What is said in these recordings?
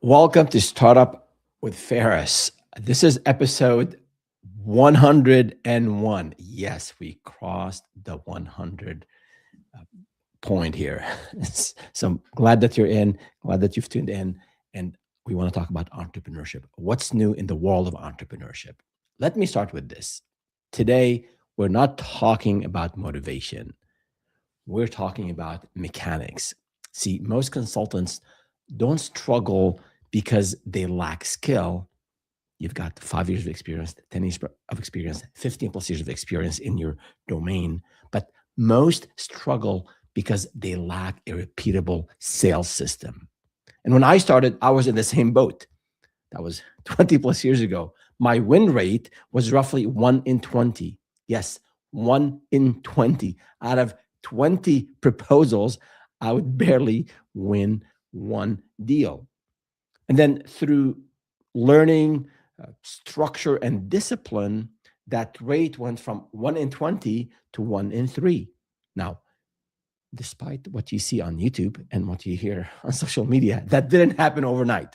Welcome to Startup with Ferris. This is episode 101. Yes, we crossed the 100 uh, point here. So I'm glad that you're in, glad that you've tuned in, and we want to talk about entrepreneurship. What's new in the world of entrepreneurship? Let me start with this. Today, we're not talking about motivation. We're talking about mechanics. See, most consultants don't struggle because they lack skill. You've got 5 years of experience, 10 years of experience, 15 plus years of experience in your domain. But most struggle because they lack a repeatable sales system. And when I started, I was in the same boat. That was 20 plus years ago. My win rate was roughly 1 in 20. Yes, 1 in 20. Out of 20 proposals, I would barely win one deal. And then through learning, structure, and discipline, that rate went from 1 in 20 to 1 in 3. Now, despite what you see on YouTube and what you hear on social media, that didn't happen overnight.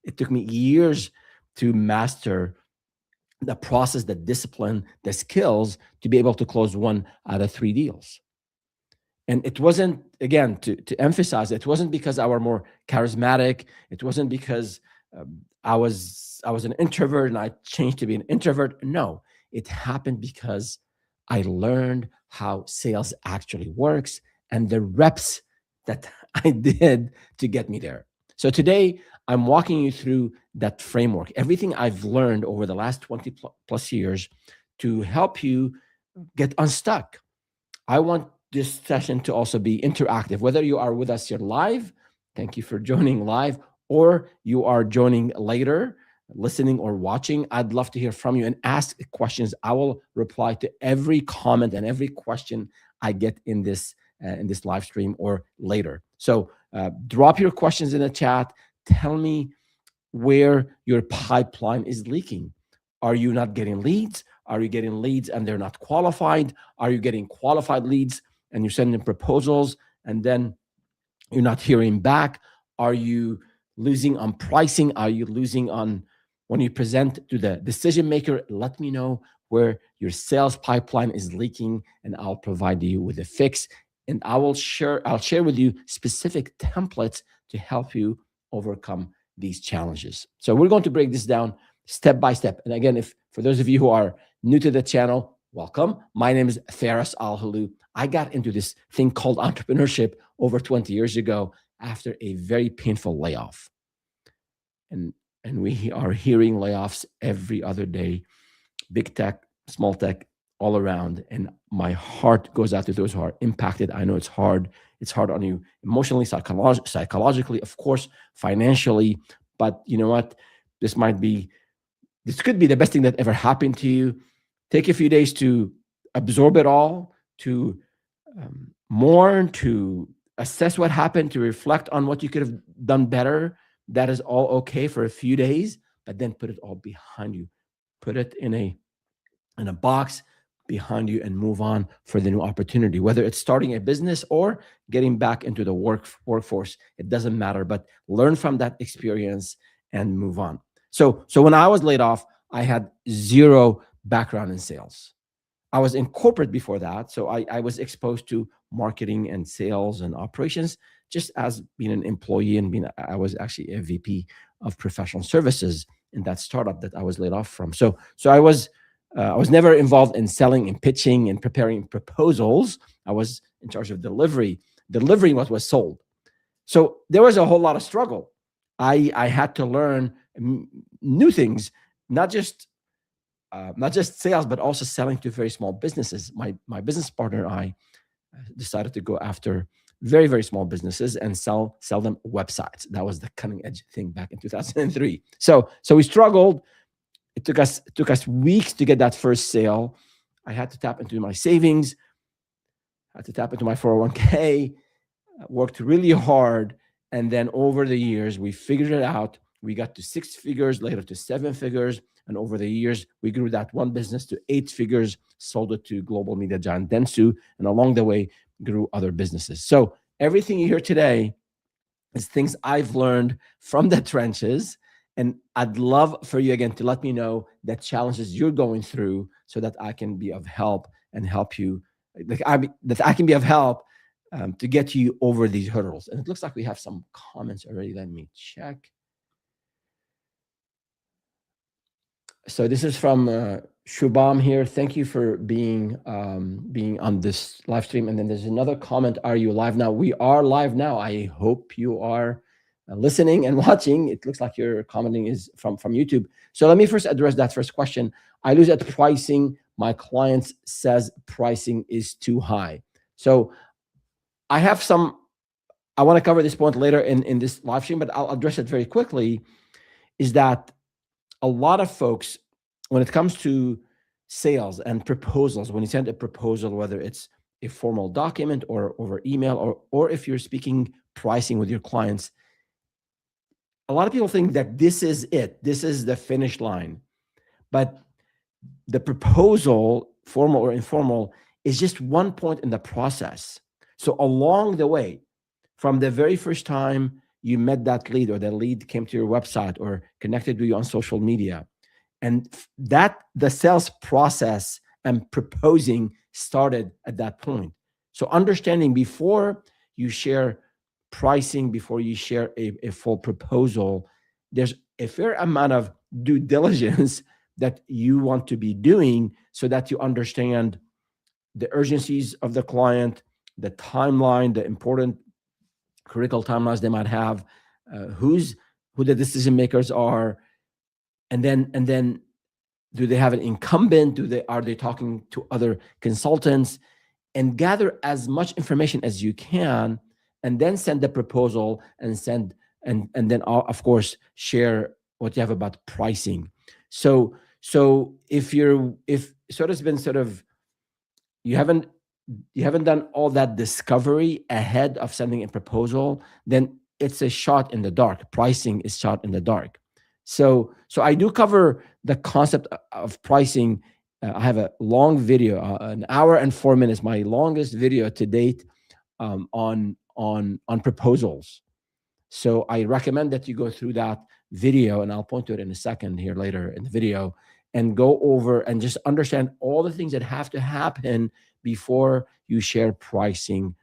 It took me years to master the process, the discipline, the skills to be able to close 1 out of 3 deals. And it wasn't, again, to emphasize, it wasn't because I were more charismatic. It wasn't because I was an introvert and I changed to be an introvert. No, it happened because I learned how sales actually works and the reps that I did to get me there. So today, I'm walking you through that framework, everything I've learned over the last 20 plus years to help you get unstuck. I want this session to also be interactive, whether you are with us here live, thank you for joining live, or you are joining later, listening or watching. I'd love to hear from you and ask questions. I will reply to every comment and every question I get in this live stream or later. So drop your questions in the chat. Tell me where your pipeline is leaking. Are you not getting leads? Are you getting leads and they're not qualified? Are you getting qualified leads and you're sending proposals and then you're not hearing back? Are you losing on pricing? Are you losing on when you present to the decision maker? Let me know where your sales pipeline is leaking and I'll provide you with a fix. And I'll share with you specific templates to help you overcome these challenges. So we're going to break this down step by step. And again, if for those of you who are new to the channel, welcome. My name is Faris Al-Halou. I got into this thing called entrepreneurship over 20 years ago after a very painful layoff. And we are hearing layoffs every other day, big tech, small tech, all around. And my heart goes out to those who are impacted. I know it's hard. It's hard on you emotionally, psychologically, of course, financially. But you know what? This could be the best thing that ever happened to you. Take a few days to absorb it all, to mourn, to assess what happened, to reflect on what you could have done better. That is all okay for a few days, but then put it all behind you. Put it in a box behind you and move on for the new opportunity, whether it's starting a business or getting back into the workforce. It doesn't matter, but learn from that experience and move on. So when I was laid off, I had zero background in sales. I was in corporate before that, so I was exposed to marketing and sales and operations just as being an employee and I was actually a VP of professional services in that startup that I was laid off from. So I was never involved in selling and pitching and preparing proposals. I was in charge of delivering what was sold. So there was a whole lot of struggle. I had to learn new things, not just sales, but also selling to very small businesses. My business partner and I decided to go after very, very small businesses and sell them websites. That was the cutting edge thing back in 2003. So we struggled. It took us weeks to get that first sale. I had to tap into my savings, had to tap into my 401k, worked really hard. And then over the years, we figured it out. We got to 6 figures, later to 7 figures. And over the years, we grew that one business to 8 figures, sold it to global media giant Dentsu, and along the way, grew other businesses. So everything you hear today It's things I've learned from the trenches. And I'd love for you again to let me know the challenges you're going through so that I can be of help and help you, that I can be of help to get you over these hurdles. And it looks like we have some comments already. Let me check. So this is from Shubham here. Thank you for being on this live stream. And then there's another comment. Are you live now? We are live now. I hope you are listening and watching. It looks like your commenting is from YouTube. So let me first address that first question. I lose at pricing. My clients says pricing is too high. So I want to cover this point later in this live stream, but I'll address it very quickly, is that a lot of folks, when it comes to sales and proposals, when you send a proposal, whether it's a formal document or over email, or if you're speaking pricing with your clients, a lot of people think that this is it. This is the finish line. But the proposal, formal or informal, is just one point in the process. So along the way, from the very first time you met that lead, or the lead came to your website or connected with you on social media, and that the sales process and proposing started at that point. So understanding before you share pricing, before you share a full proposal, there's a fair amount of due diligence that you want to be doing so that you understand the urgencies of the client, the timeline, the important critical timelines they might have, who the decision makers are, and then do they have an incumbent? Are they talking to other consultants? And gather as much information as you can, and then send the proposal and then of course share what you have about pricing. So if it's been you haven't done all that discovery ahead of sending a proposal, then it's a shot in the dark. Pricing is shot in the dark. So I do cover the concept of pricing. I have a long video, an hour and 4 minutes, my longest video to date, on proposals. So I recommend that you go through that video, and I'll point to it in a second here later in the video, and go over and just understand all the things that have to happen before you share pricing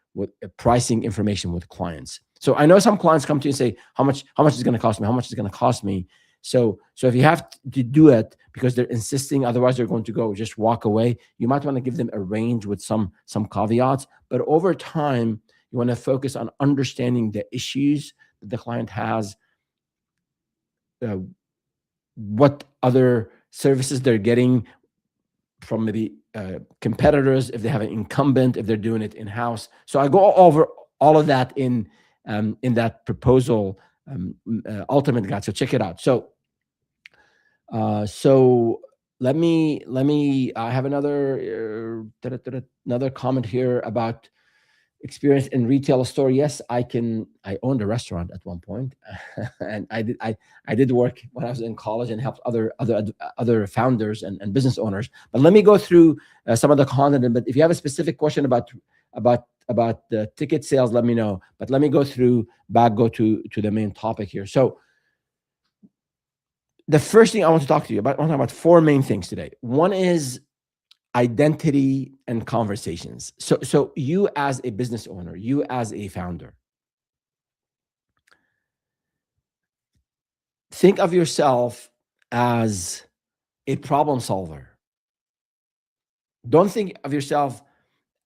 information with clients. So I know some clients come to you and say, how much is it going to cost me? How much is it going to cost me? So if you have to do it because they're insisting, otherwise they're going to go just walk away, you might want to give them a range with some caveats. But over time, you want to focus on understanding the issues that the client has, what other services they're getting from maybe competitors, if they have an incumbent, if they're doing it in-house. So I go over all of that in that proposal ultimate guide. So check it out. So let me I have another comment here about experience in retail store. Yes, I owned a restaurant at one point, and I did work when I was in college and helped other founders and business owners. But let me go through some of the content. But if you have a specific question about the ticket sales, let me know. But let me go to the main topic here. So the first thing I want to talk to you about, I want to talk about 4 main things today. One is identity and conversations. So you as a business owner, you as a founder, think of yourself as a problem solver. Don't think of yourself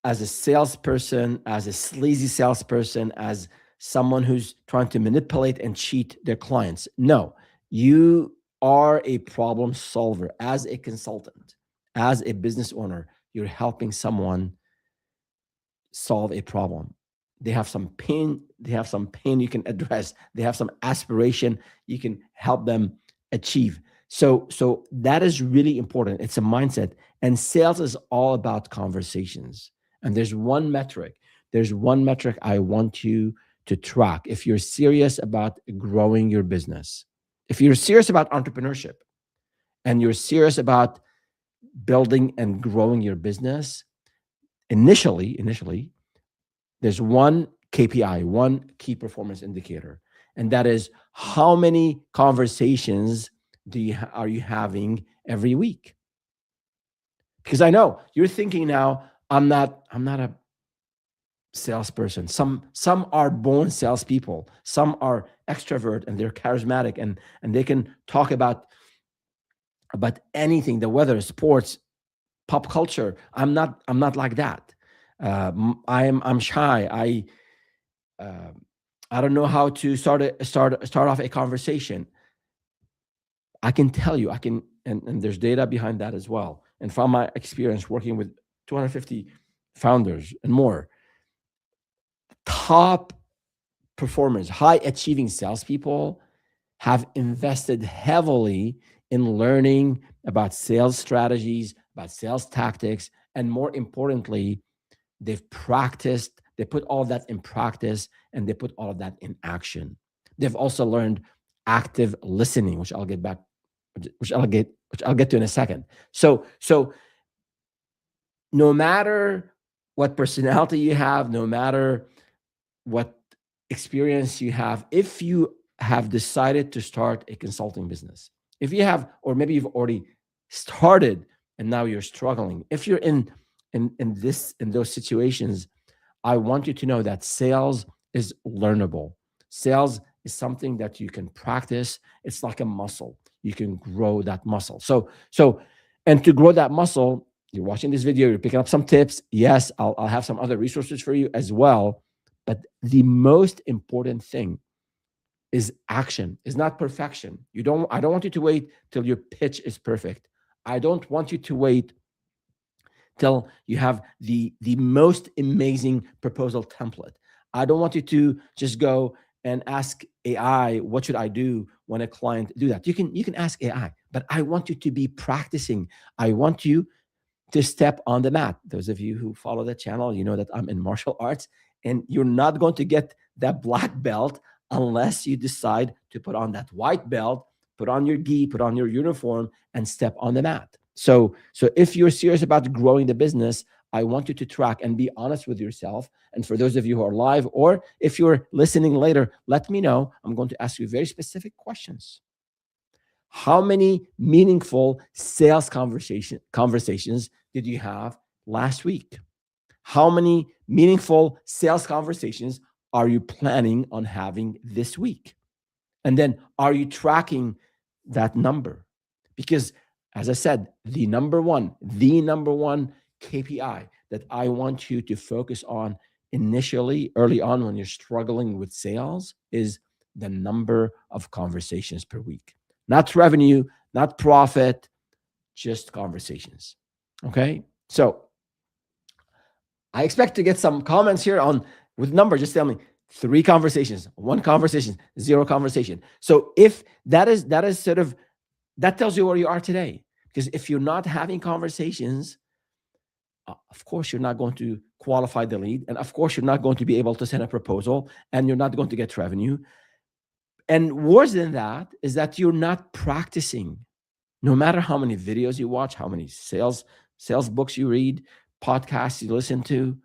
as a salesperson, as a sleazy salesperson, as someone who's trying to manipulate and cheat their clients. No, you are a problem solver. As a consultant, as a business owner, you're helping someone solve a problem. They have some pain you can address. They have some aspiration you can help them achieve. So that is really important. It's a mindset. And sales is all about conversations. And there's one metric I want you to track. If you're serious about growing your business, if you're serious about entrepreneurship, and you're serious about building and growing your business, initially, there's one KPI, one key performance indicator, and that is how many conversations are you having every week? Because I know you're thinking now, I'm not a salesperson. Some are born salespeople. Some are extrovert and they're charismatic and they can talk about anything, the weather, sports, pop culture. I'm not like that. I'm shy. Uh, I don't know how to start off a conversation. I can tell you, and there's data behind that as well. And from my experience working with 250 founders and more, top performers, high achieving salespeople have invested heavily in learning about sales strategies, about sales tactics, and more importantly, they've practiced, they put all of that in practice, and they put all of that in action. They've also learned active listening, which I'll get to in a second. So no matter what personality you have, no matter what experience you have, if you have decided to start a consulting business, if you have, or maybe you've already started and now you're struggling, if you're in those situations, I want you to know that sales is learnable. Sales is something that you can practice. It's like a muscle. You can grow that muscle. And to grow that muscle, you're watching this video, you're picking up some tips. Yes, I'll have some other resources for you as well. But the most important thing is action, is not perfection. I don't want you to wait till your pitch is perfect. I don't want you to wait till you have the most amazing proposal template. I don't want you to just go and ask AI, what should I do when a client do that? You can ask AI, but I want you to be practicing. I want you to step on the mat. Those of you who follow the channel, you know that I'm in martial arts, and you're not going to get that black belt unless you decide to put on that white belt, put on your gi, put on your uniform, and step on the mat. So if you're serious about growing the business, I want you to track and be honest with yourself. And for those of you who are live, or if you're listening later, let me know. I'm going to ask you very specific questions. How many meaningful sales conversations did you have last week? How many meaningful sales conversations are you planning on having this week? And then are you tracking that number? Because as I said, the number one KPI that I want you to focus on initially, early on when you're struggling with sales, is the number of conversations per week. Not revenue, not profit, just conversations. Okay? So I expect to get some comments here on with numbers. Just tell me 3 conversations, 1 conversation, 0 conversation. So if that is sort of, that tells you where you are today. Because if you're not having conversations, of course, you're not going to qualify the lead. And of course, you're not going to be able to send a proposal, and you're not going to get revenue. And worse than that is that you're not practicing. No matter how many videos you watch, how many sales books you read, podcasts you listen to,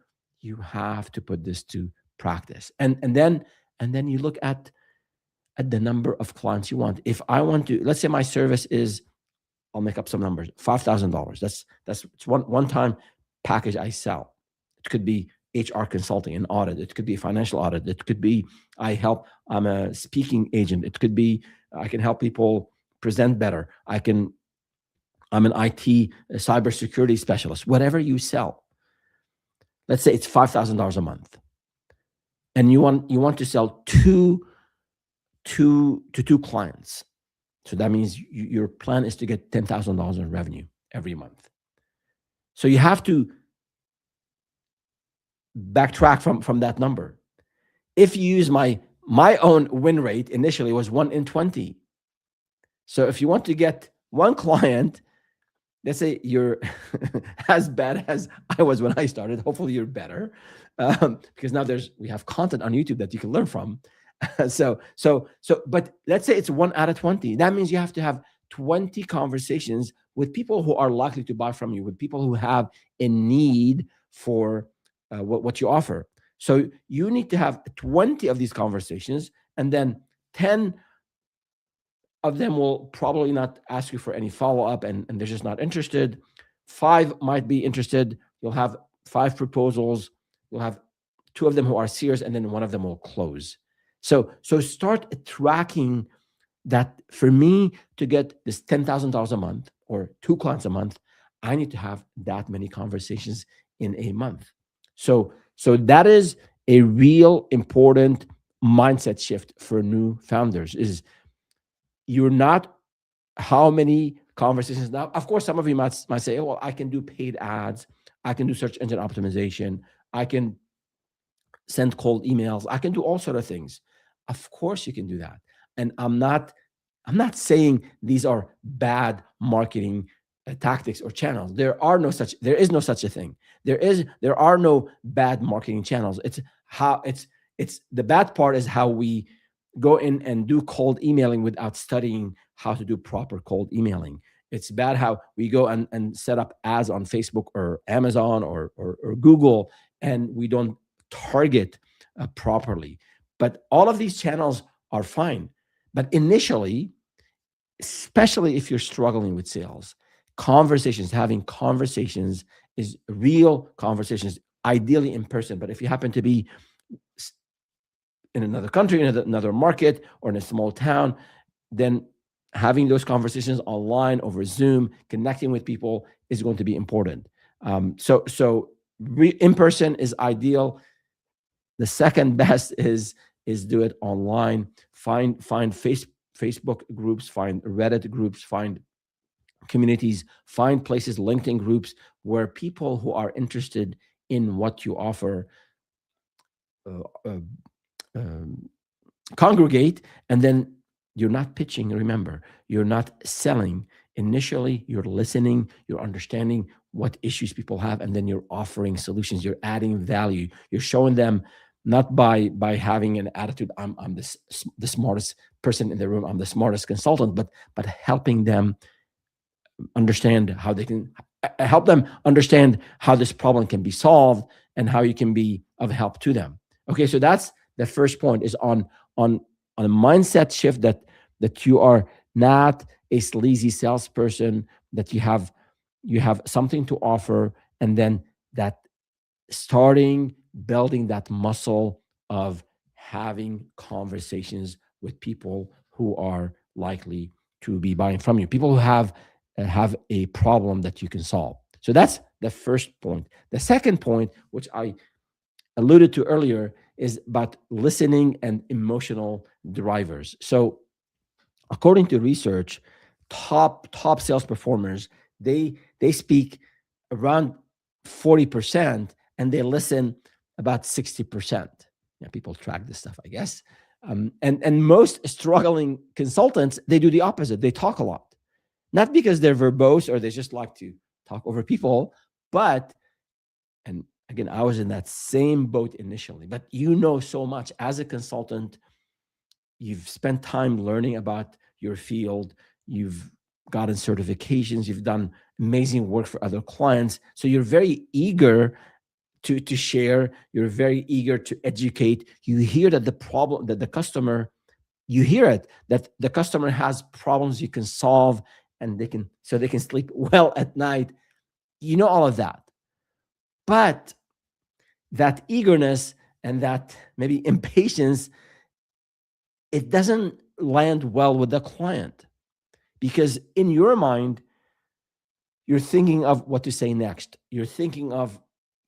you have to put this to practice. And then you look at the number of clients you want. If I want to, let's say my service is, I'll make up some numbers, $5,000. That's one time package I sell. It could be HR consulting and audit. It could be financial audit. It could be I'm a speaking agent. It could be I can help people present better. I'm an IT cybersecurity specialist. Whatever you sell, let's say it's $5,000 a month, and you want to sell two clients. So that means your plan is to get $10,000 in revenue every month. So you have to backtrack from that number. If you use my own win rate initially was 1 in 20. So if you want to get 1 client, let's say you're as bad as I was when I started. Hopefully you're better, because now we have content on YouTube that you can learn from. But let's say it's 1 out of 20. That means you have to have 20 conversations with people who are likely to buy from you, with people who have a need for what you offer. So you need to have 20 of these conversations, and then 10 of them will probably not ask you for any follow-up, and they're just not interested. Five might be interested. You'll have five proposals. You'll have two of them who are serious, and then one of them will close. So start tracking that. For me to get this $10,000 a month or two clients a month, I need to have that many conversations in a month. So that is a real important mindset shift for new founders. Is you're not how many conversations. Now, of course, some of you might say, oh, well, I can do paid ads, I can do search engine optimization, I can send cold emails, I can do all sort of things. Of course you can do that. And I'm not saying these are bad marketing tactics or channels. There is no such a thing. There are no bad marketing channels. It's the bad part is how we go in and do cold emailing without studying how to do proper cold emailing. It's bad how we go and set up ads on Facebook or Amazon or Google, and we don't target properly. But all of these channels are fine. But initially, especially if you're struggling with sales, having conversations is real conversations, ideally in person. But if you happen to be in another country, in another market, or in a small town, then having those conversations online over Zoom, connecting with people is going to be important. In person is ideal. The second best is do it online. Find Facebook groups, find Reddit groups, find communities, find places, LinkedIn groups, where people who are interested in what you offer uh, uh, um, congregate. And then you're not pitching. Remember, you're not selling. Initially, you're listening, you're understanding what issues people have, and then you're offering solutions. You're adding value. You're showing them, not by having an attitude, I'm the smartest person in the room, I'm the smartest consultant, but helping them understand how they can help them understand how this problem can be solved and how you can be of help to them. Okay, so that's the first point, is on a mindset shift, that you are not a sleazy salesperson, that you have something to offer, and then that starting building that muscle of having conversations with people who are likely to be buying from you, people who have a problem that you can solve. So that's the first point. The second point, which I alluded to earlier, is about listening and emotional drivers. So according to research, top sales performers, they speak around 40%, and they listen about 60%. Yeah, people track this stuff, I guess. And most struggling consultants, they do the opposite. They talk a lot, not because they're verbose or they just like to talk over people, but, and again, I was in that same boat initially, but you know so much as a consultant. You've spent time learning about your field. You've gotten certifications. You've done amazing work for other clients. So you're very eager to share. You're very eager to educate. You hear that the customer, you hear it, that the customer has problems you can solve, and they can sleep well at night. You know all of that. But that eagerness and that maybe impatience, it doesn't land well with the client, because in your mind, you're thinking of what to say next. You're thinking of,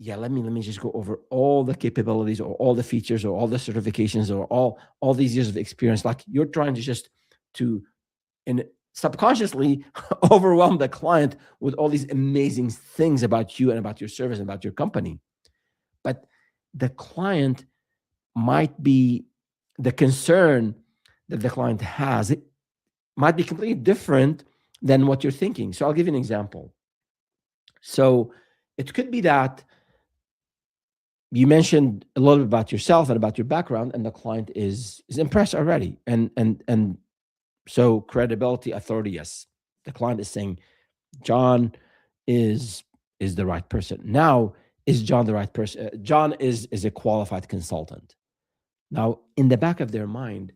yeah, let me just go over all the capabilities or all the features or all the certifications or all these years of experience. Like, you're trying to just to, and subconsciously overwhelm the client with all these amazing things about you and about your service and about your company. But the client might be, the concern that the client has, it might be completely different than what you're thinking. So I'll give you an example. So it could be that you mentioned a little bit about yourself and about your background, and the client is impressed already. And so credibility, authority, yes. The client is saying, John is the right person. Now, is John the right person? John is a qualified consultant. Now, in the back of their mind,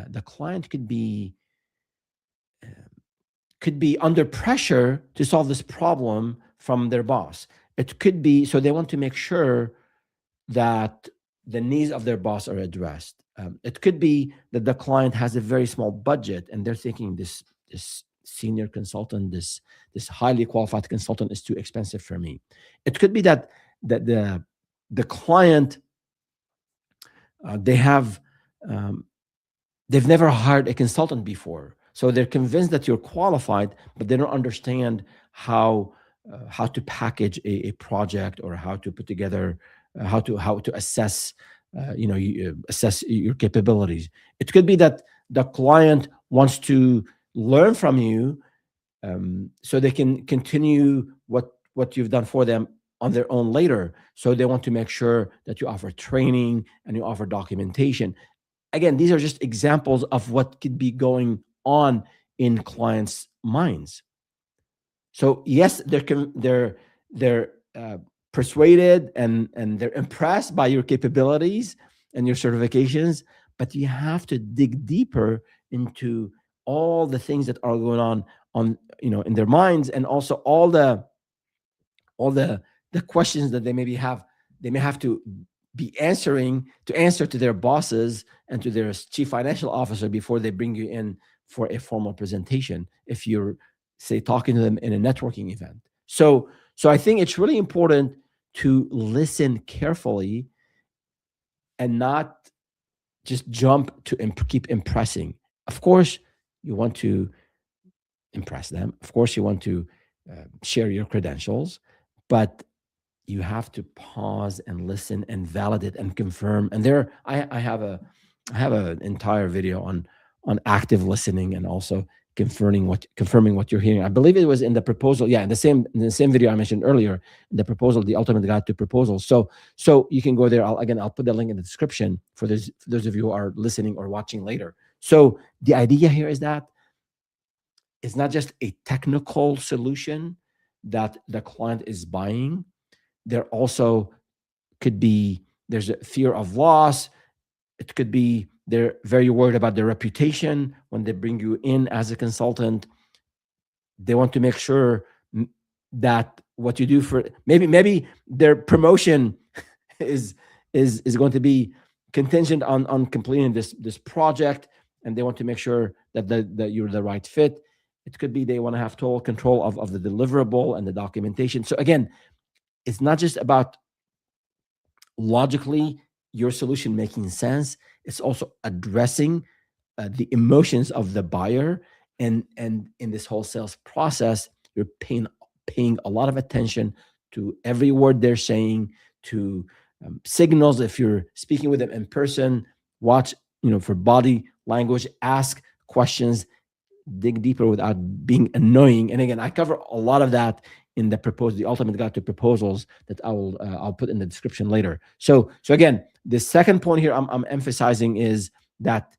the client could be under pressure to solve this problem from their boss. It could be, so they want to make sure that the needs of their boss are addressed. It could be that the client has a very small budget and they're thinking this senior consultant, this highly qualified consultant is too expensive for me. It could be that the client, they have they've never hired a consultant before, so they're convinced that you're qualified, but they don't understand how to package a project, or how to put together, how to assess, assess your capabilities. It could be that the client wants to learn from you, so they can continue what you've done for them on their own later. So they want to make sure that you offer training and you offer documentation. Again, these are just examples of what could be going on in clients' minds. So yes, they're persuaded and they're impressed by your capabilities and your certifications, but you have to dig deeper into all the things that are going on in their minds, and also all the questions that they may have to be answer to their bosses and to their chief financial officer before they bring you in for a formal presentation, if you're, say, talking to them in a networking event. So I think it's really important to listen carefully and not just jump to keep impressing. Of course, you want to impress them. Of course, you want to share your credentials, but you have to pause and listen and validate and confirm. And I have an entire video on active listening, and also confirming what you're hearing. I believe it was in the proposal. Yeah, in the same video I mentioned earlier, the proposal, the ultimate guide to proposals. So you can go there. I'll put the link in the description for those of you who are listening or watching later. So the idea here is that it's not just a technical solution that the client is buying. There also could be, there's a fear of loss. It could be they're very worried about their reputation when they bring you in as a consultant. They want to make sure that what you do for, maybe their promotion is going to be contingent on completing this project, and they want to make sure that you're the right fit. It could be they want to have total control of the deliverable and the documentation. So again, it's not just about logically your solution making sense. It's also addressing the emotions of the buyer. And in this whole sales process, you're paying a lot of attention to every word they're saying, to signals. If you're speaking with them in person, watch for body language, ask questions, dig deeper without being annoying. And again, I cover a lot of that in the ultimate guide to proposals that I'll put in the description later. So again, the second point here I'm emphasizing is that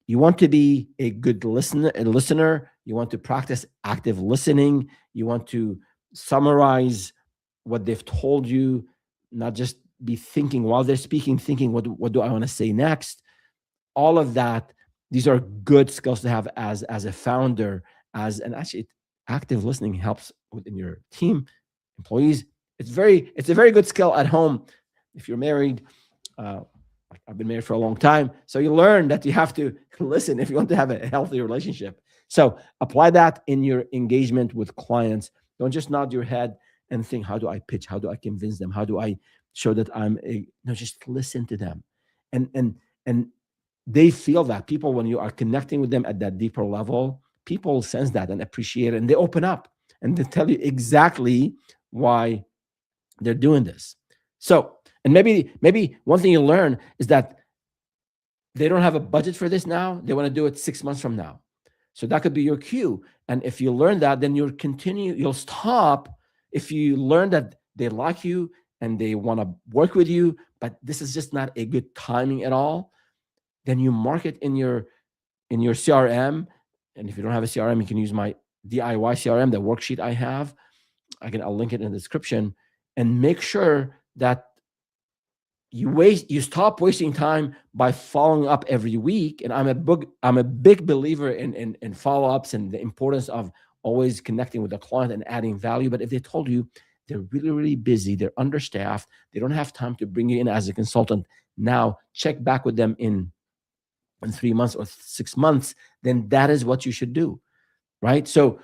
you want to be a good listener. You want to practice active listening. You want to summarize what they've told you, not just be thinking while they're speaking, thinking, what do I want to say next? All of that, these are good skills to have as a founder, and actually active listening helps within your team, employees. It's a very good skill at home. If you're married, I've been married for a long time, so you learn that you have to listen if you want to have a healthy relationship. So apply that in your engagement with clients. Don't just nod your head and think, how do I pitch? How do I convince them? How do I show that just listen to them. And they feel that. People, when you are connecting with them at that deeper level, people sense that and appreciate it, and they open up and they tell you exactly why they're doing this. So, and maybe one thing you learn is that they don't have a budget for this now. They want to do it 6 months from now. So that could be your cue. And if you learn that, then you'll stop. If you learn that they like you and they want to work with you, but this is just not a good timing at all, then you mark it in your CRM. And if you don't have a CRM, you can use my DIY CRM, the worksheet I have. I'll link it in the description. and make sure that you stop wasting time by following up every week. And I'm a big believer in follow-ups and the importance of always connecting with the client and adding value. But if they told you they're really, really busy, they're understaffed, they don't have time to bring you in as a consultant, now check back with them in 3 months or 6 months, then that is what you should do, right? So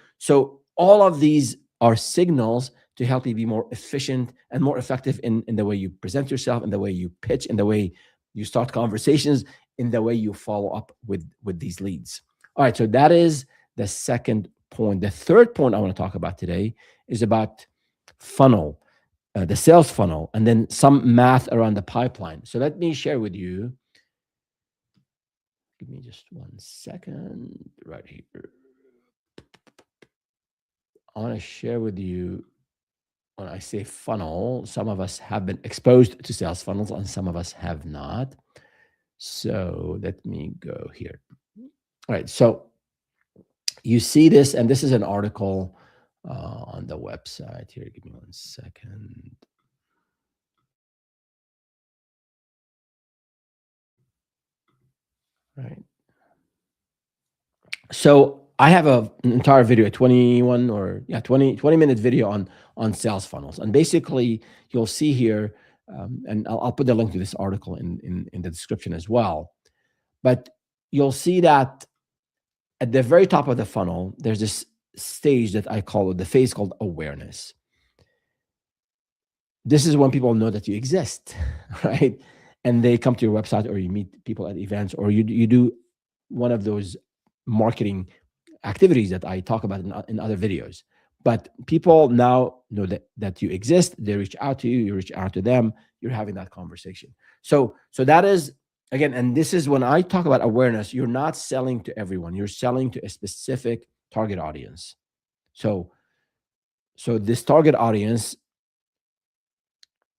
all of these are signals to help you be more efficient and more effective in the way you present yourself, in the way you pitch, in the way you start conversations, in the way you follow up with these leads. All right, so that is the second point. The third point I want to talk about today is about funnel, the sales funnel, and then some math around the pipeline. So let me share with you. Give me just 1 second right here. I want to share with you, when I say funnel, some of us have been exposed to sales funnels and some of us have not. So let me go here. All right. So you see this, and this is an article on the website here. Give me 1 second. Right. So I have an entire video, a 20 minute video on sales funnels. And basically you'll see here, and I'll put the link to this article in the description as well. But you'll see that at the very top of the funnel, there's this stage that I call it, the phase called awareness. This is when people know that you exist, right? And they come to your website, or you meet people at events, or you do one of those marketing activities that I talk about in other videos. But people now know that you exist. They reach out to you, you reach out to them, you're having that conversation. So that is, again, and this is when I talk about awareness, you're not selling to everyone, you're selling to a specific target audience. So this target audience,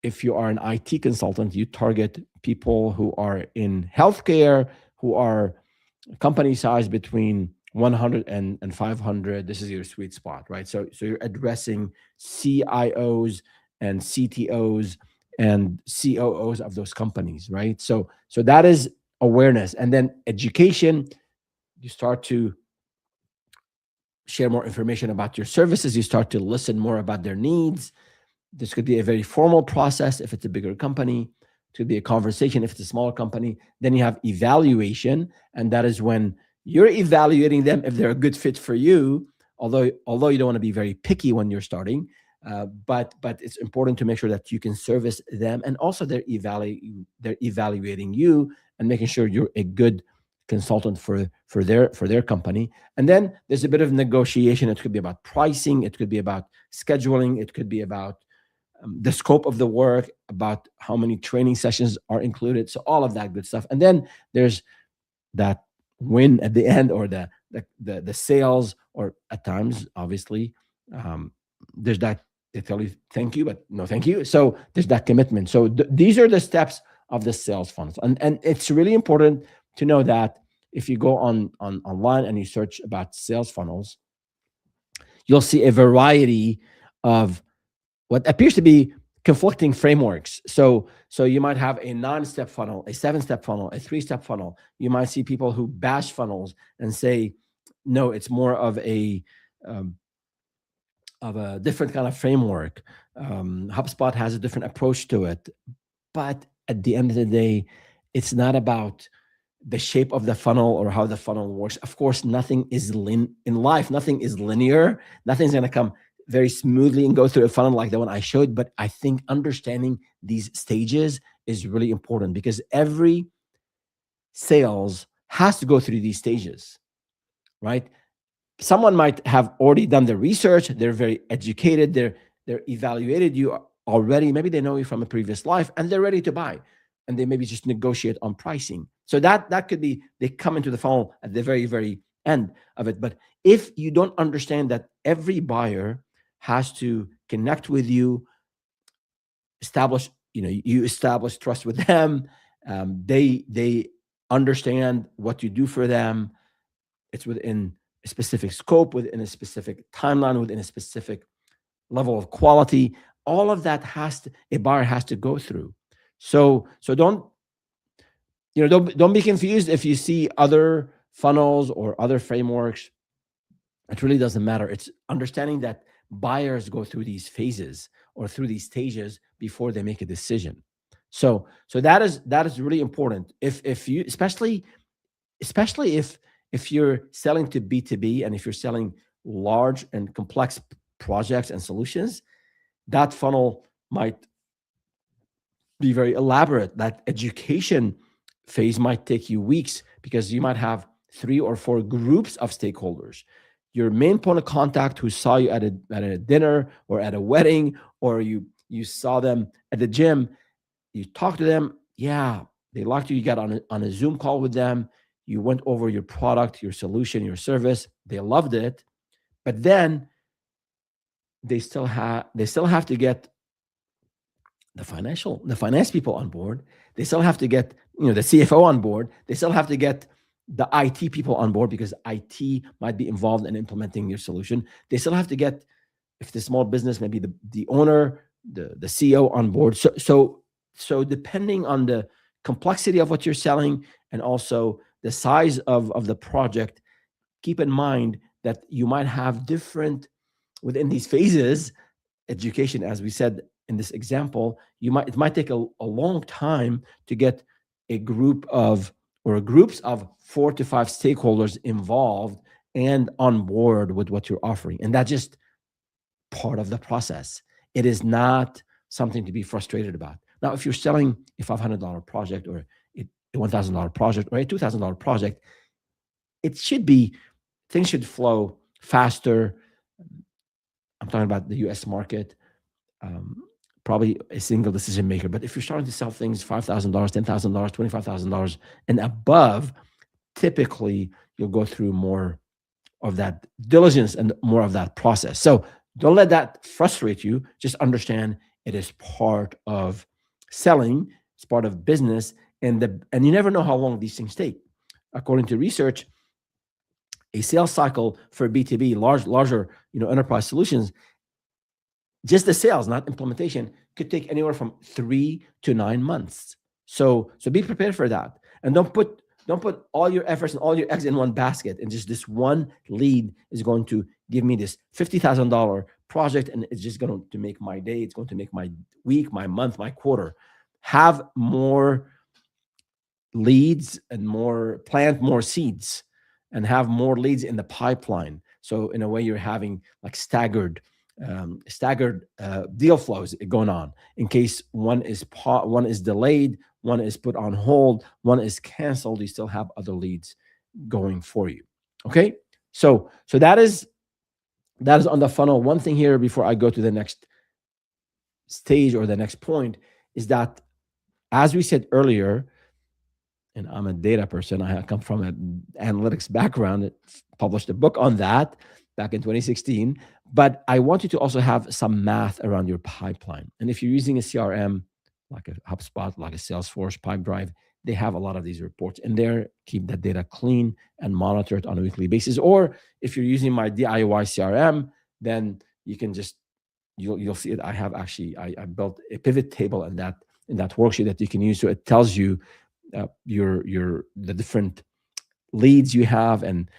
if you are an IT consultant, you target people who are in healthcare, who are company size between 100 and 500. This is your sweet spot, right? So you're addressing CIOs and CTOs and COOs of those companies, right? So that is awareness. And then education, you start to share more information about your services. You start to listen more about their needs. This could be a very formal process if it's a bigger company. It could be a conversation if it's a smaller company. Then you have evaluation, and that is when you're evaluating them if they're a good fit for you. Although you don't want to be very picky when you're starting, but it's important to make sure that you can service them, and also they're evaluating you and making sure you're a good consultant for their company. And then there's a bit of negotiation. It could be about pricing. It could be about scheduling. It could be about the scope of the work, about how many training sessions are included. So all of that good stuff. And then there's that win at the end, or the sales, or at times, obviously, there's that they tell you thank you, but no thank you. So there's that commitment. So these are the steps of the sales funnels. And it's really important to know that if you go online and you search about sales funnels, you'll see a variety of what appears to be conflicting frameworks. So you might have a 9-step funnel, a 7-step funnel, a 3-step funnel. You might see people who bash funnels and say, no, it's more of a different kind of framework. HubSpot has a different approach to it. But at the end of the day, it's not about the shape of the funnel or how the funnel works. Of course, nothing is in life. Nothing is linear. Nothing's going to come very smoothly and go through a funnel like the one I showed. But I think understanding these stages is really important, because every sales has to go through these stages, right? Someone might have already done the research. They're very educated. They're evaluated you already. Maybe they know you from a previous life and they're ready to buy, and they maybe just negotiate on pricing. So that could be, they come into the funnel at the very, very end of it. But if you don't understand that every buyer has to connect with you, you establish trust with them. They understand what you do for them. It's within a specific scope, within a specific timeline, within a specific level of quality. all of that a buyer has to go through. So don't be confused if you see other funnels or other frameworks. It really doesn't matter. It's understanding that buyers go through these phases or through these stages before they make a decision. So that is really important. If you, especially if you're selling to B2B, and if you're selling large and complex projects and solutions, that funnel might be very elaborate. That education phase might take you weeks, because you might have 3 or 4 groups of stakeholders. Your main point of contact, who saw you at a dinner or at a wedding, or you saw them at the gym, you talked to them, yeah, they liked you, you got on a Zoom call with them, you went over your product, your solution, your service, they loved it. But then they still have to get the finance people on board. They still have to get the CFO on board. They still have to get the IT people on board, because IT might be involved in implementing your solution. They still have to get, if the small business, maybe the owner, the CEO on board. So depending on the complexity of what you're selling, and also the size of the project, keep in mind that you might have different, within these phases. Education, as we said in this example, it might take a long time to get a group of, or groups of 4 to 5 stakeholders involved and on board with what you're offering. And that's just part of the process. It is not something to be frustrated about. Now, if you're selling a $500 project, or a $1,000 project, or a $2,000 project, things should flow faster. I'm talking about the US market, probably a single decision maker. But if you're starting to sell things $5,000, $10,000, $25,000 and above, typically you'll go through more of that diligence and more of that process. So don't let that frustrate you. Just understand it is part of selling, it's part of business, and you never know how long these things take. According to research, a sales cycle for B2B, larger, enterprise solutions, just the sales, not implementation, could take anywhere from 3 to 9 months. So be prepared for that, and don't put all your efforts and all your eggs in one basket, and just this one lead is going to give me this $50,000 project, and it's just going to make my day. It's going to make my week, my month, my quarter. Have more leads and plant more seeds, and have more leads in the pipeline. So in a way, you're having like staggered deal flows going on, in case one is delayed, one is put on hold, one is canceled. You still have other leads going for you. Okay, so that is on the funnel. One thing here before I go to the next stage or the next point is that, as we said earlier, and I'm a data person, I come from an analytics background, published a book on that back in 2016. But I want you to also have some math around your pipeline. And if you're using a CRM, like a HubSpot, like a Salesforce, Pipedrive, they have a lot of these reports in there. Keep that data clean and monitor it on a weekly basis. Or if you're using my DIY CRM, then you can just, you'll see it. I have actually, I built a pivot table in that worksheet that you can use. So it tells you the different leads you have, and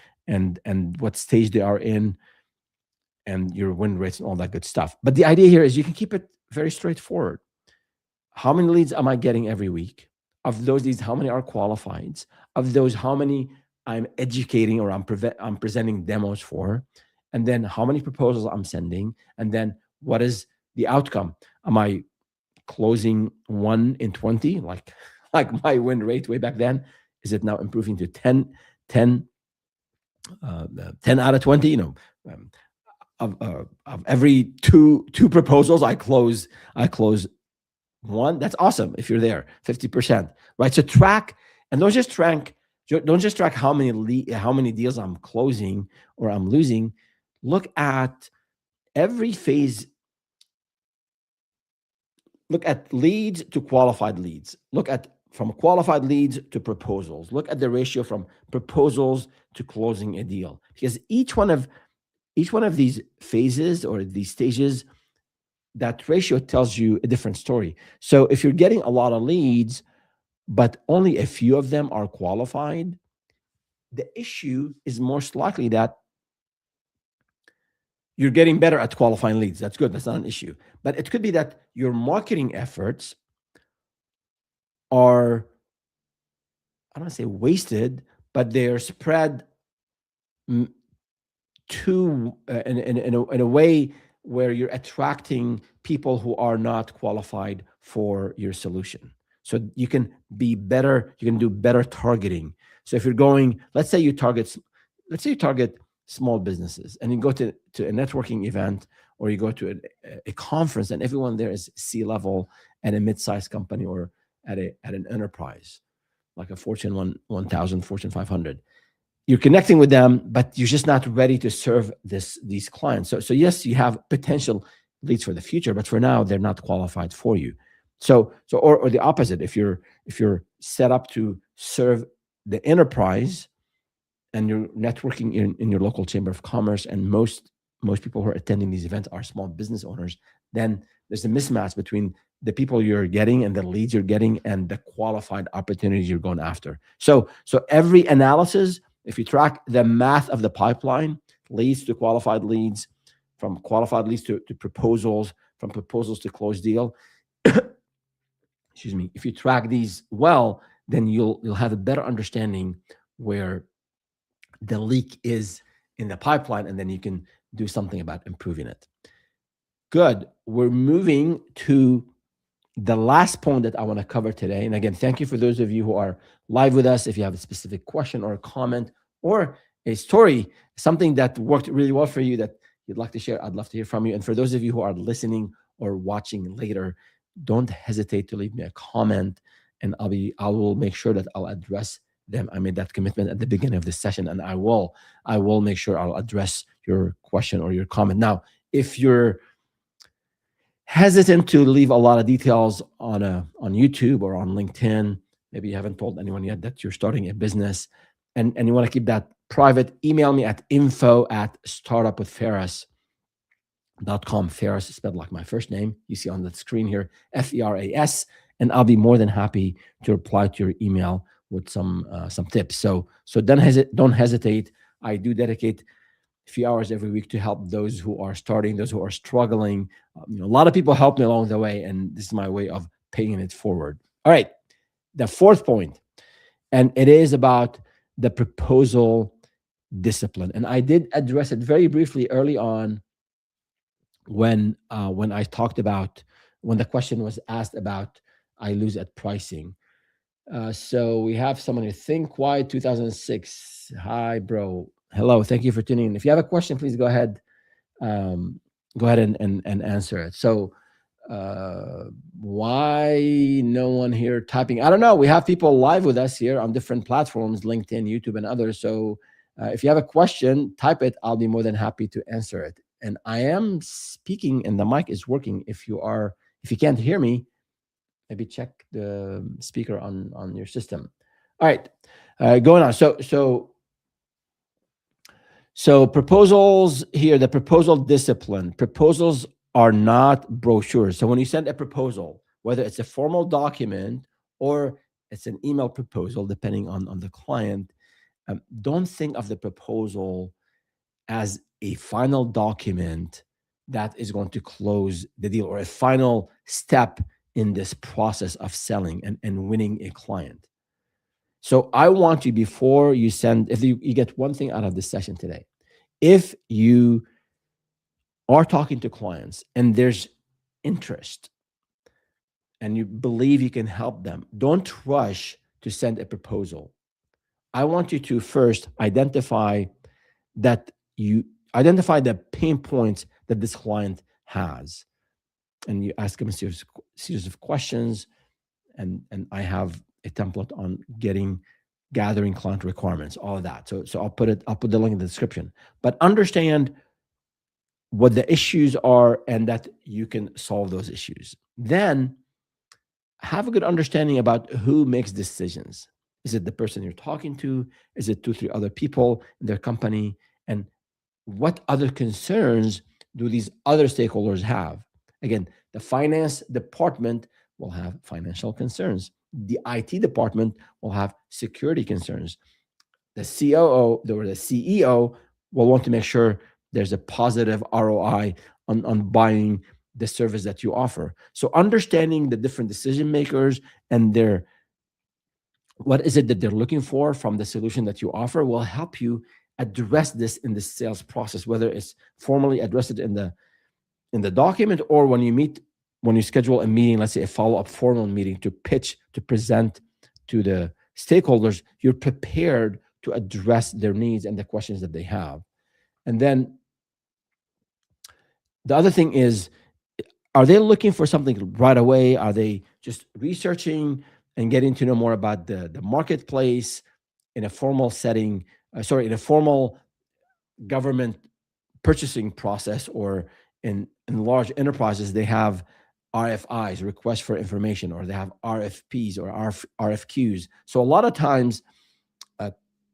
what stage they are in, and your win rates and all that good stuff. But the idea here is you can keep it very straightforward. How many leads am I getting every week? Of those leads, how many are qualified? Of those, how many I'm educating or I'm presenting demos for? And then how many proposals I'm sending? And then what is the outcome? Am I closing 1 in 20, like my win rate way back then? Is it now improving to 10 out of 20? Of every two proposals, I close one. That's awesome. If you're there, 50%, right? So track, and don't just track how many deals I'm closing or I'm losing. Look at every phase. Look at leads to qualified leads. Look at from qualified leads to proposals. Look at the ratio from proposals to closing a deal, because each one of these phases or these stages that ratio tells you a different story. So if you're getting a lot of leads, but only a few of them are qualified, the issue is most likely that you're getting better at qualifying leads. That's good. That's not an issue. But it could be that your marketing efforts are, I don't want to say wasted, but they're spread too in a way where you're attracting people who are not qualified for your solution. So you can be better, you can do better targeting. So if you're going, let's say you target small businesses, and you go to a networking event, or you go to a conference, and everyone there is C-level at a mid-sized company, or at an enterprise like a Fortune 1000, Fortune 500. You're connecting with them, but you're just not ready to serve these clients. So yes, you have potential leads for the future, but for now they're not qualified for you. Or the opposite, if you're set up to serve the enterprise, and you're networking in your local chamber of commerce, and most people who are attending these events are small business owners, then there's a mismatch between the people you're getting and the leads you're getting and the qualified opportunities you're going after. So every analysis, if you track the math of the pipeline, leads to qualified leads, from qualified leads to proposals, from proposals to closed deal, excuse me, if you track these well, then you'll have a better understanding where the leak is in the pipeline, and then you can do something about improving it. Good. We're moving to the last point that I want to cover today. And again, thank you for those of you who are live with us. If you have a specific question or a comment or a story, something that worked really well for you that you'd like to share, I'd love to hear from you. And for those of you who are listening or watching later, don't hesitate to leave me a comment, and I will make sure that I'll address them. I made that commitment at the beginning of this session, and I will make sure I'll address your question or your comment. Now, if you're hesitant to leave a lot of details on YouTube or on LinkedIn, maybe you haven't told anyone yet that you're starting a business, and you want to keep that private, email me at info@startupwithferris.com. Ferris is spelled like my first name. You see on the screen here, Feras, and I'll be more than happy to reply to your email with some tips. So don't hesitate. I do dedicate a few hours every week to help those who are starting, those who are struggling. A lot of people help me along the way, and this is my way of paying it forward. All right, the fourth point, and it is about the proposal discipline. And I did address it very briefly early on when I talked about, when the question was asked about I lose at pricing. So we have someone here, Think Wide 2006. Hi, bro. Hello. Thank you for tuning in. If you have a question, please go ahead. Go ahead and answer it. So why no one here typing? I don't know. We have people live with us here on different platforms, LinkedIn, YouTube, and others. So if you have a question, type it. I'll be more than happy to answer it. And I am speaking and the mic is working. If you can't hear me, maybe check the speaker on your system. All right, going on. So proposals here, the proposal discipline. Proposals are not brochures. So when you send a proposal, whether it's a formal document or it's an email proposal, depending on the client, don't think of the proposal as a final document that is going to close the deal, or a final step in this process of selling and winning a client. So I want you, before you send, if you get one thing out of this session today, if you are talking to clients and there's interest and you believe you can help them, don't rush to send a proposal. I want you to first identify the pain points that this client has. And you ask them a series of questions, and I have a template on gathering client requirements, all of that. So I'll put the link in the description. But understand what the issues are and that you can solve those issues. Then have a good understanding about who makes decisions. Is it the person you're talking to? Is it 2-3 other people in their company? And what other concerns do these other stakeholders have? Again, the finance department will have financial concerns. The IT department will have security concerns. The COO or the CEO will want to make sure there's a positive ROI on buying the service that you offer. So understanding the different decision makers and their what is it that they're looking for from the solution that you offer will help you address this in the sales process, whether it's formally address it in the document or when you schedule a meeting, let's say a follow-up formal meeting to pitch, to present to the stakeholders, you're prepared to address their needs and the questions that they have. And then the other thing is, are they looking for something right away? Are they just researching and getting to know more about the marketplace in a formal setting? In a formal government purchasing process, or in large enterprises, they have RFIs, requests for information, or they have RFPs or RFQs. So a lot of times, uh,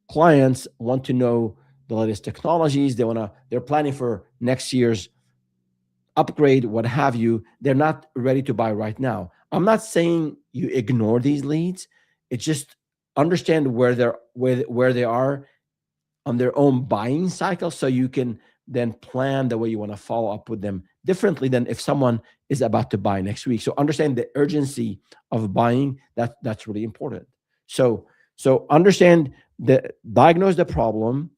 clients want to know the latest technologies. They're planning for next year's upgrade, what have you. They're not ready to buy right now. I'm not saying you ignore these leads. It's just understand where they are on their own buying cycle, so you can then plan the way you want to follow up with them differently than if someone is about to buy next week. So understand the urgency of buying. That's really important. So understand diagnose the problem,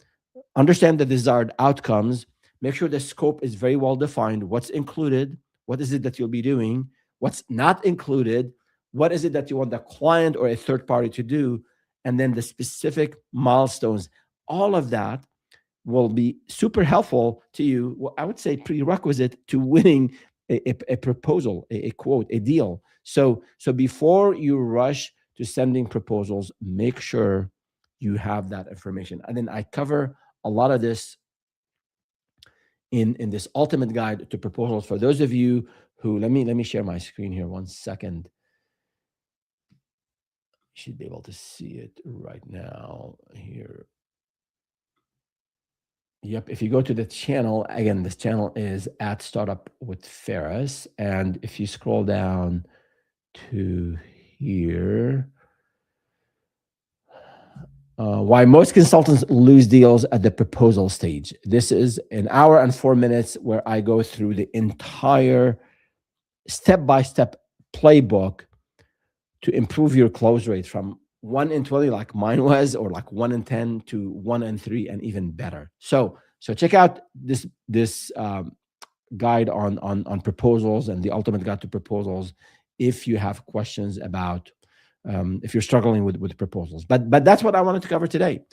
understand the desired outcomes, make sure the scope is very well defined. What's included? What is it that you'll be doing? What's not included? What is it that you want the client or a third party to do? And then the specific milestones. All of that will be super helpful to you. Well, I would say prerequisite to winning a proposal, a quote, a deal. So before you rush to sending proposals, make sure you have that information. And then I cover a lot of this in this ultimate guide to proposals. For those of you who, let me share my screen here 1 second. You should be able to see it right now here. Yep. If you go to the channel, again, this channel is at Startup with Ferris. And if you scroll down to here, why most consultants lose deals at the proposal stage. This is an hour and 4 minutes where I go through the entire step-by-step playbook to improve your close rate from 1 in 20, like mine was, or like 1 in 10 to 1 in 3 and even better. So check out this guide on proposals and the ultimate guide to proposals if you have questions about if you're struggling with proposals. But that's what I wanted to cover today.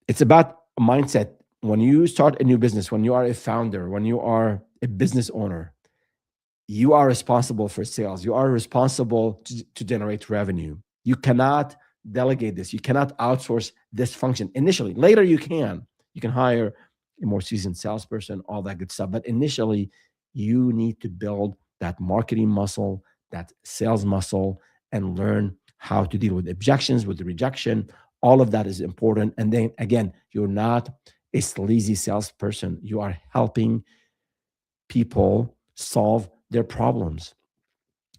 It's about mindset. When you start a new business, when you are a founder, when you are a business owner, you are responsible for sales. You are responsible to generate revenue. You cannot delegate this. You cannot outsource this function initially. Later, you can. You can hire a more seasoned salesperson, all that good stuff. But initially, you need to build that marketing muscle, that sales muscle, and learn how to deal with objections, with the rejection. All of that is important. And then again, you're not a sleazy salesperson. You are helping people solve their problems.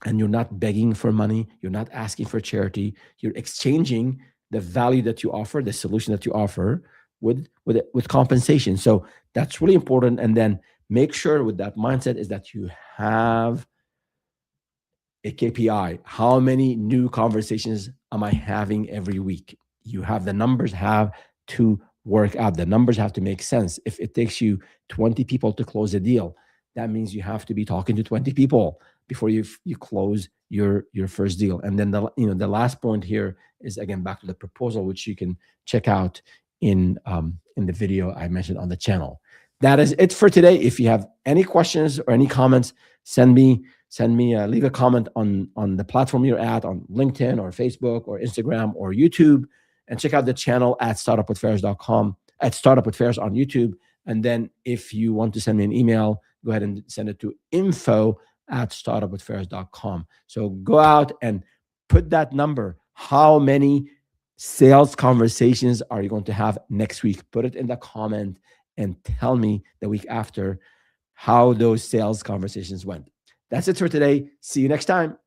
And you're not begging for money. You're not asking for charity. You're exchanging the value that you offer, the solution that you offer with compensation. So that's really important. And then make sure with that mindset is that you have a KPI. How many new conversations am I having every week? You have the numbers have to work out. The numbers have to make sense. If it takes you 20 people to close a deal, that means you have to be talking to 20 people before you close your first deal. And then the last point here is again back to the proposal, which you can check out in the video I mentioned on the channel. That is it for today. If you have any questions or any comments, leave a comment on the platform you're at, on LinkedIn or Facebook or Instagram or YouTube, and check out the channel at startupwithferris.com, at Startup with Ferris on YouTube. And then if you want to send me an email, go ahead and send it to info@startupwithferris.com. So go out and put that number. How many sales conversations are you going to have next week? Put it in the comment and tell me the week after how those sales conversations went. That's it for today. See you next time.